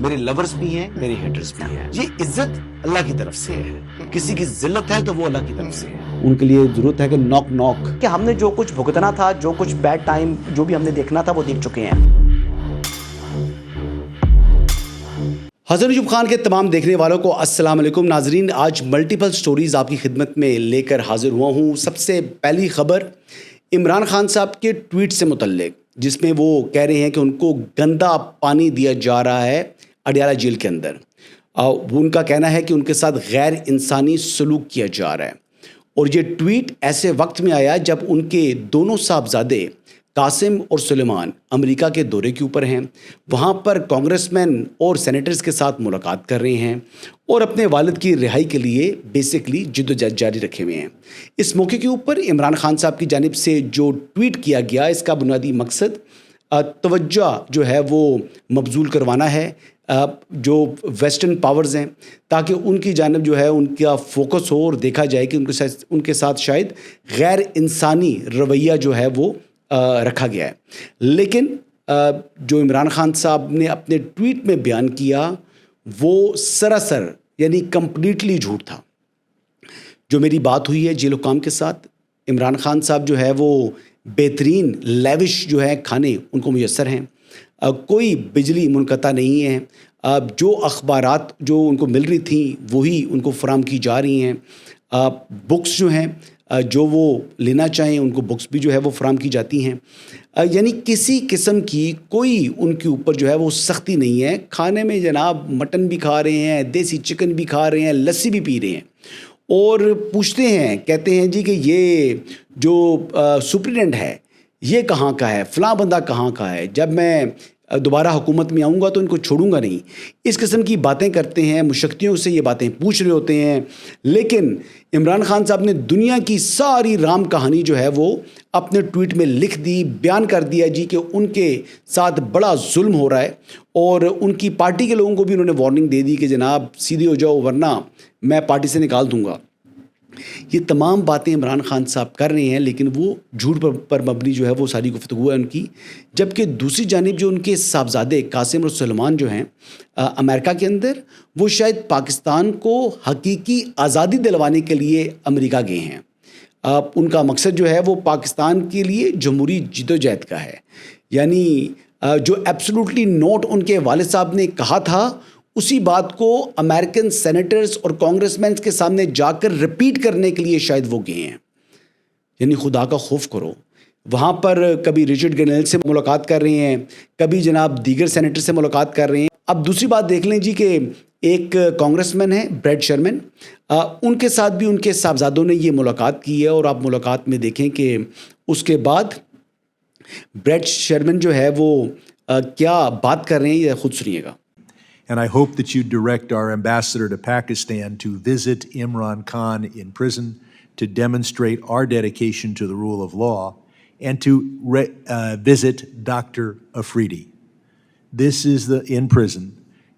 میرے لورز بھی ہیں, میرے ہیٹرز بھی ہیں. یہ عزت اللہ کی طرف سے ہے. کسی کی ذلت ہے تو وہ اللہ کی طرف سے ہے. ان کے لیے ضرورت ہے کہ نوک نوک کہ ہم نے جو کچھ بھگتنا تھا, جو کچھ بیڈ ٹائم جو بھی ہم نے دیکھنا تھا وہ دیکھ چکے ہیں. حسن ایوب خان کے تمام دیکھنے والوں کو السلام علیکم. ناظرین, آج ملٹیپل سٹوریز آپ کی خدمت میں لے کر حاضر ہوا ہوں. سب سے پہلی خبر عمران خان صاحب کے ٹویٹ سے متعلق, جس میں وہ کہہ رہے ہیں کہ ان کو گندا پانی دیا جا رہا ہے اڈیالہ جیل کے اندر. وہ ان کا کہنا ہے کہ ان کے ساتھ غیر انسانی سلوک کیا جا رہا ہے. اور یہ ٹویٹ ایسے وقت میں آیا جب ان کے دونوں صاحبزادے قاسم اور سلیمان امریکہ کے دورے کے اوپر ہیں. وہاں پر کانگریس مین اور سینیٹرز کے ساتھ ملاقات کر رہے ہیں اور اپنے والد کی رہائی کے لیے بیسکلی جد و جہد جاری رکھے ہوئے ہیں. اس موقع کے اوپر عمران خان صاحب کی جانب سے جو ٹویٹ کیا گیا, اس کا بنیادی مقصد توجہ جو ہے وہ مبذول کروانا ہے جو ویسٹرن پاورز ہیں, تاکہ ان کی جانب جو ہے ان کا فوکس ہو اور دیکھا جائے کہ ان کے ساتھ شاید غیر انسانی رویہ جو ہے وہ رکھا گیا ہے. لیکن جو عمران خان صاحب نے اپنے ٹویٹ میں بیان کیا وہ سراسر یعنی کمپلیٹلی جھوٹ تھا. جو میری بات ہوئی ہے جیل حکام کے ساتھ, عمران خان صاحب جو ہے وہ بہترین لیوش جو ہے کھانے ان کو میسر ہیں. کوئی بجلی منقطع نہیں ہے. جو اخبارات جو ان کو مل رہی تھیں وہی ان کو فراہم کی جا رہی ہیں. بکس جو ہیں جو وہ لینا چاہیں ان کو بکس بھی جو ہے وہ فراہم کی جاتی ہیں. یعنی کسی قسم کی کوئی ان کے اوپر جو ہے وہ سختی نہیں ہے. کھانے میں جناب مٹن بھی کھا رہے ہیں, دیسی چکن بھی کھا رہے ہیں, لسی بھی پی رہے ہیں. اور پوچھتے ہیں, کہتے ہیں جی کہ یہ جو سپرینٹینڈنٹ ہے یہ کہاں کا ہے, فلاں بندہ کہاں کا ہے, جب میں دوبارہ حکومت میں آؤں گا تو ان کو چھوڑوں گا نہیں. اس قسم کی باتیں کرتے ہیں, مشکتیوں سے یہ باتیں پوچھ رہے ہوتے ہیں. لیکن عمران خان صاحب نے دنیا کی ساری رام کہانی جو ہے وہ اپنے ٹویٹ میں لکھ دی, بیان کر دیا جی کہ ان کے ساتھ بڑا ظلم ہو رہا ہے. اور ان کی پارٹی کے لوگوں کو بھی انہوں نے وارننگ دے دی کہ جناب سیدھے ہو جاؤ ورنہ میں پارٹی سے نکال دوں گا. یہ تمام باتیں عمران خان صاحب کر رہے ہیں, لیکن وہ جھوٹ پر مبنی جو ہے وہ ساری گفتگو ہے ان کی. جبکہ دوسری جانب جو ان کے صاحبزادے قاسم اور سلیمان جو ہیں امریکہ کے اندر, وہ شاید پاکستان کو حقیقی آزادی دلوانے کے لیے امریکہ گئے ہیں. ان کا مقصد جو ہے وہ پاکستان کے لیے جمہوری جد و جہد کا ہے. یعنی جو ایبسولوٹلی نوٹ ان کے والد صاحب نے کہا تھا اسی بات کو امریکن سینیٹرز اور کانگریس مینز کے سامنے جا کر رپیٹ کرنے کے لیے شاید وہ گئے ہیں. یعنی خدا کا خوف کرو. وہاں پر کبھی رچرڈ گرنیل سے ملاقات کر رہے ہیں, کبھی جناب دیگر سینیٹر سے ملاقات کر رہے ہیں. اب دوسری بات دیکھ لیں جی کہ ایک کانگریس مین ہے بریڈ شرمن, ان کے ساتھ بھی ان کے صاحبزادوں نے یہ ملاقات کی ہے. اور آپ ملاقات میں دیکھیں کہ اس کے بعد بریڈ شرمن جو ہے وہ کیا بات کر رہے ہیں, یہ خود سنیے گا. And I hope that you direct our ambassador to Pakistan to visit Imran Khan in prison to demonstrate our dedication to the rule of law and to visit Dr. Afridi. This is in prison.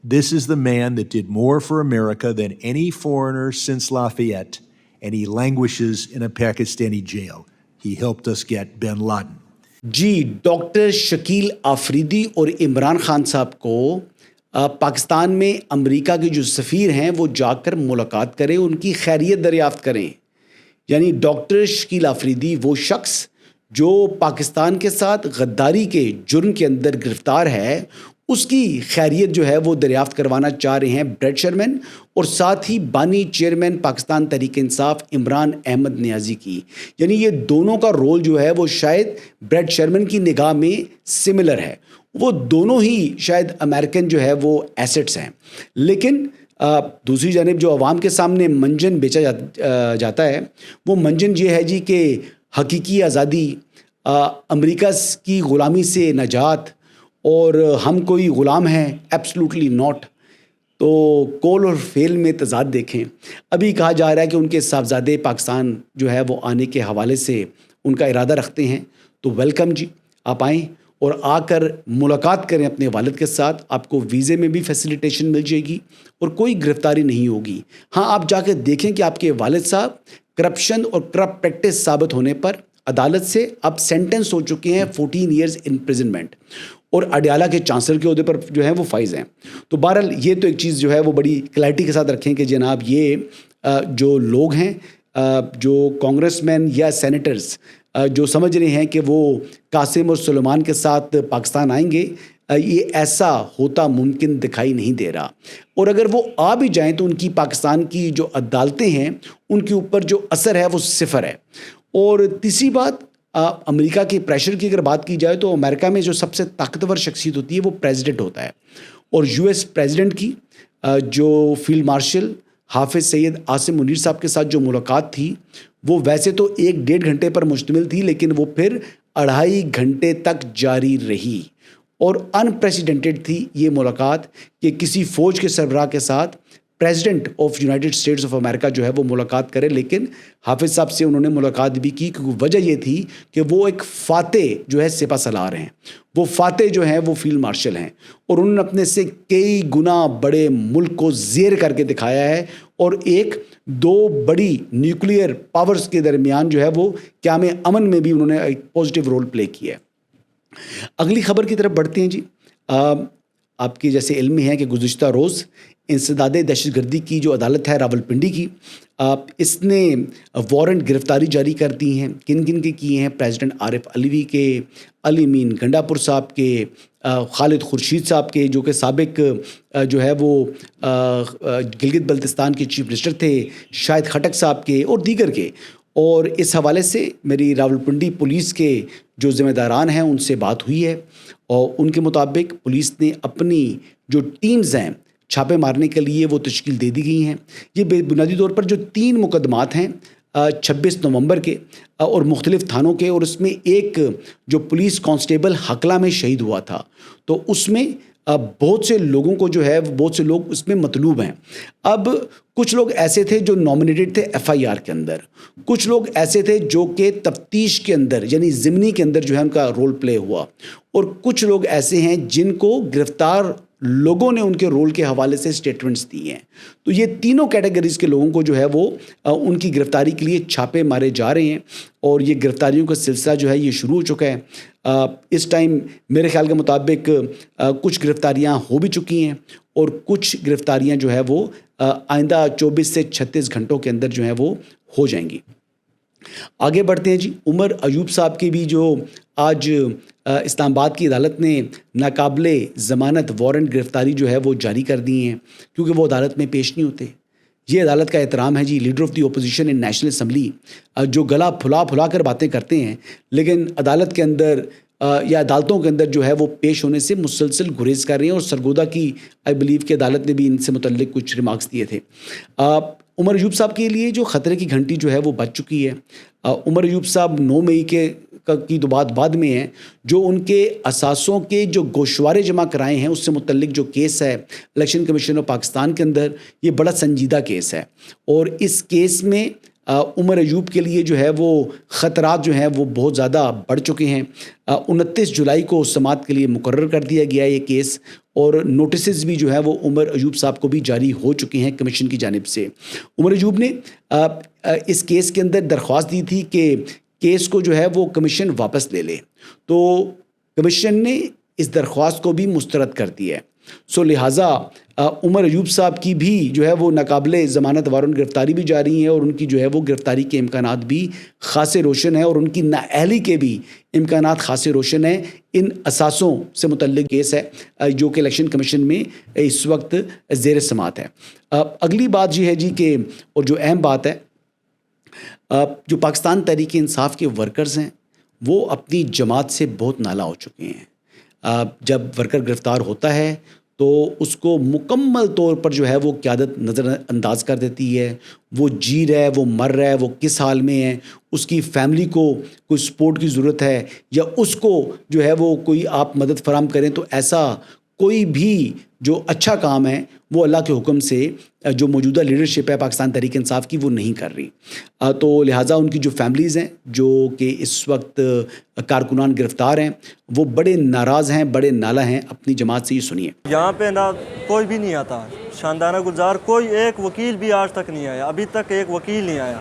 This is the man that did more for America than any foreigner since Lafayette, and he languishes in a Pakistani jail. He helped us get bin Laden. G, doctor Shakeel Afridi اور عمران خان صاحب کو پاکستان میں امریکہ کے جو سفیر ہیں وہ جا کر ملاقات کریں, ان کی خیریت دریافت کریں. یعنی ڈاکٹر شکیل آفریدی وہ شخص جو پاکستان کے ساتھ غداری کے جرم کے اندر گرفتار ہے, اس کی خیریت جو ہے وہ دریافت کروانا چاہ رہے ہیں بریڈ شرمن, اور ساتھ ہی بانی چیئرمین پاکستان تحریک انصاف عمران احمد نیازی کی. یعنی یہ دونوں کا رول جو ہے وہ شاید بریڈ شرمن کی نگاہ میں سملر ہے. وہ دونوں ہی شاید امریکن جو ہے وہ ایسٹس ہیں. لیکن دوسری جانب جو عوام کے سامنے منجن بیچا جاتا ہے وہ منجن یہ ہے جی کہ حقیقی آزادی, امریکہ کی غلامی سے نجات, اور ہم کوئی غلام ہیں, ایبسلوٹلی ناٹ. تو کول اور فیل میں تضاد دیکھیں. ابھی کہا جا رہا ہے کہ ان کے صاحبزادے پاکستان جو ہے وہ آنے کے حوالے سے ان کا ارادہ رکھتے ہیں. تو ویلکم جی, آپ آئیں اور آ کر ملاقات کریں اپنے والد کے ساتھ. آپ کو ویزے میں بھی فیسیلیٹیشن مل جائے گی اور کوئی گرفتاری نہیں ہوگی. ہاں, آپ جا کے دیکھیں کہ آپ کے والد صاحب کرپشن اور کرپٹ پریکٹس ثابت ہونے پر عدالت سے اب سینٹنس ہو چکے ہیں 14 ایئرز امپریزنمنٹ. اور اڈیالہ کے چانسلر کے عہدے پر جو ہیں وہ فائز ہیں. تو بہرحال یہ تو ایک چیز جو ہے وہ بڑی کلیئرٹی کے ساتھ رکھیں کہ جناب یہ جو لوگ ہیں جو کانگریس مین یا سینیٹرز جو سمجھ رہے ہیں کہ وہ قاسم اور سلیمان کے ساتھ پاکستان آئیں گے, یہ ایسا ہوتا ممکن دکھائی نہیں دے رہا. اور اگر وہ آ بھی جائیں تو ان کی پاکستان کی جو عدالتیں ہیں ان کے اوپر جو اثر ہے وہ صفر ہے. اور تیسری بات, امریکہ کے پریشر کی اگر بات کی جائے تو امریکہ میں جو سب سے طاقتور شخصیت ہوتی ہے وہ پریزیڈنٹ ہوتا ہے. اور یو ایس پریزیڈنٹ کی جو فیلڈ مارشل حافظ سید عاصم منیر صاحب کے ساتھ جو ملاقات تھی وہ ویسے تو 1-1.5 گھنٹے پر مشتمل تھی, لیکن وہ پھر 2.5 گھنٹے تک جاری رہی. اور انپریسیڈنٹڈ تھی یہ ملاقات کہ کسی فوج کے سربراہ کے ساتھ president of United States of America جو ہے وہ ملاقات کرے. لیکن حافظ صاحب سے انہوں نے ملاقات بھی کی کیونکہ وجہ یہ تھی کہ وہ ایک فاتح جو ہے سپہ سالار ہیں, وہ فاتح جو ہیں وہ فیلڈ مارشل ہیں, اور انہوں نے اپنے سے کئی گنا بڑے ملک کو زیر کر کے دکھایا ہے. اور 2 بڑی نیوکلیئر پاورز کے درمیان جو ہے وہ قیام امن میں بھی انہوں نے ایک پازیٹیو رول پلے کیا ہے. اگلی خبر کی طرف بڑھتے ہیں جی. آپ کی جیسے علم میں ہے کہ گزشتہ روز انسداد دہشت گردی کی جو عدالت ہے راولپنڈی کی, اس نے وارنٹ گرفتاری جاری کر دی ہیں. کن کن کے کیے ہیں؟ پریزیڈنٹ عارف علوی کے, علی مین گنڈاپور صاحب کے, خالد خورشید صاحب کے جو کہ سابق جو ہے وہ گلگت بلتستان کے چیف منسٹر تھے, شاہد خٹک صاحب کے اور دیگر کے. اور اس حوالے سے میری راولپنڈی پولیس کے جو ذمہ داران ہیں ان سے بات ہوئی ہے, اور ان کے مطابق پولیس نے اپنی جو ٹیمز ہیں چھاپے مارنے کے لیے وہ تشکیل دے دی گئی ہیں. یہ بنیادی طور پر جو 3 مقدمات ہیں 26 نومبر کے اور مختلف تھانوں کے, اور اس میں ایک جو پولیس کانسٹیبل ہکلا میں شہید ہوا تھا, تو اس میں بہت سے لوگوں کو جو ہے بہت سے لوگ اس میں مطلوب ہیں. اب کچھ لوگ ایسے تھے جو نامنیٹڈ تھے FIR کے اندر, کچھ لوگ ایسے تھے جو کہ تفتیش کے اندر یعنی ضمنی کے اندر جو ہے ان کا رول پلے ہوا, اور کچھ لوگ ایسے ہیں جن کو گرفتار لوگوں نے ان کے رول کے حوالے سے سٹیٹمنٹس دی ہیں. تو یہ تینوں کیٹیگریز کے لوگوں کو جو ہے وہ ان کی گرفتاری کے لیے چھاپے مارے جا رہے ہیں, اور یہ گرفتاریوں کا سلسلہ جو ہے یہ شروع ہو چکا ہے. اس ٹائم میرے خیال کے مطابق کچھ گرفتاریاں ہو بھی چکی ہیں, اور کچھ گرفتاریاں جو ہے وہ آئندہ 24 سے 36 گھنٹوں کے اندر جو ہیں وہ ہو جائیں گی. آگے بڑھتے ہیں جی. عمر ایوب صاحب کی بھی جو آج اسلام آباد کی عدالت نے ناقابل ضمانت وارنٹ گرفتاری جو ہے وہ جاری کر دی ہیں کیونکہ وہ عدالت میں پیش نہیں ہوتے. یہ عدالت کا احترام ہے جی. Leader of the opposition in national assembly جو گلا پھلا کر باتیں کرتے ہیں, لیکن عدالت کے اندر یا عدالتوں کے اندر جو ہے وہ پیش ہونے سے مسلسل گریز کر رہے ہیں. اور سرگودا کی آئی بلیو کہ عدالت نے بھی ان سے متعلق کچھ ریمارکس دیے تھے. عمر ایوب صاحب کے لیے جو خطرے کی گھنٹی جو ہے وہ بج چکی ہے. عمر ایوب صاحب 9 مئی کی تو بات بعد میں ہے, جو ان کے اثاثوں کے جو گوشوارے جمع کرائے ہیں اس سے متعلق جو کیس ہے الیکشن کمیشن آف پاکستان کے اندر, یہ بڑا سنجیدہ کیس ہے. اور اس کیس میں عمر ایوب کے لیے جو ہے وہ خطرات جو ہیں وہ بہت زیادہ بڑھ چکے ہیں. 29 جولائی کو سماعت کے لیے مقرر کر دیا گیا ہے یہ کیس, اور نوٹسز بھی جو ہے وہ عمر ایوب صاحب کو بھی جاری ہو چکے ہیں کمیشن کی جانب سے. عمر ایوب نے اس کیس کے اندر درخواست دی تھی کہ کیس کو جو ہے وہ کمیشن واپس لے لے, تو کمیشن نے اس درخواست کو بھی مسترد کر دیا ہے. سو لہٰذا عمر ایوب صاحب کی بھی جو ہے وہ ناقابل ضمانت وارنٹ گرفتاری بھی جاری ہے, اور ان کی جو ہے وہ گرفتاری کے امکانات بھی خاصے روشن ہیں, اور ان کی نااہلی کے بھی امکانات خاصے روشن ہیں. ان اثاثوں سے متعلق کیس ہے جو کہ الیکشن کمیشن میں اس وقت زیر سماعت ہے. اگلی بات یہ ہے جی کہ, اور جو اہم بات ہے, جو پاکستان تحریک انصاف کے ورکرز ہیں وہ اپنی جماعت سے بہت نالا ہو چکے ہیں. جب ورکر گرفتار ہوتا ہے تو اس کو مکمل طور پر جو ہے وہ قیادت نظر انداز کر دیتی ہے. وہ جی رہا ہے, وہ مر رہا ہے, وہ کس حال میں ہے, اس کی فیملی کو کوئی سپورٹ کی ضرورت ہے, یا اس کو جو ہے وہ کوئی آپ مدد فراہم کریں, تو ایسا کوئی بھی جو اچھا کام ہے وہ اللہ کے حکم سے جو موجودہ لیڈرشپ ہے پاکستان تحریک انصاف کی وہ نہیں کر رہی. تو لہٰذا ان کی جو فیملیز ہیں جو کہ اس وقت کارکنان گرفتار ہیں وہ بڑے ناراض ہیں, بڑے نالا ہیں اپنی جماعت سے. یہ سنیے. یہاں پہ نہ کوئی بھی نہیں آتا, شاندانہ گلزار کوئی ایک وکیل بھی آج تک نہیں آیا, ابھی تک ایک وکیل نہیں آیا.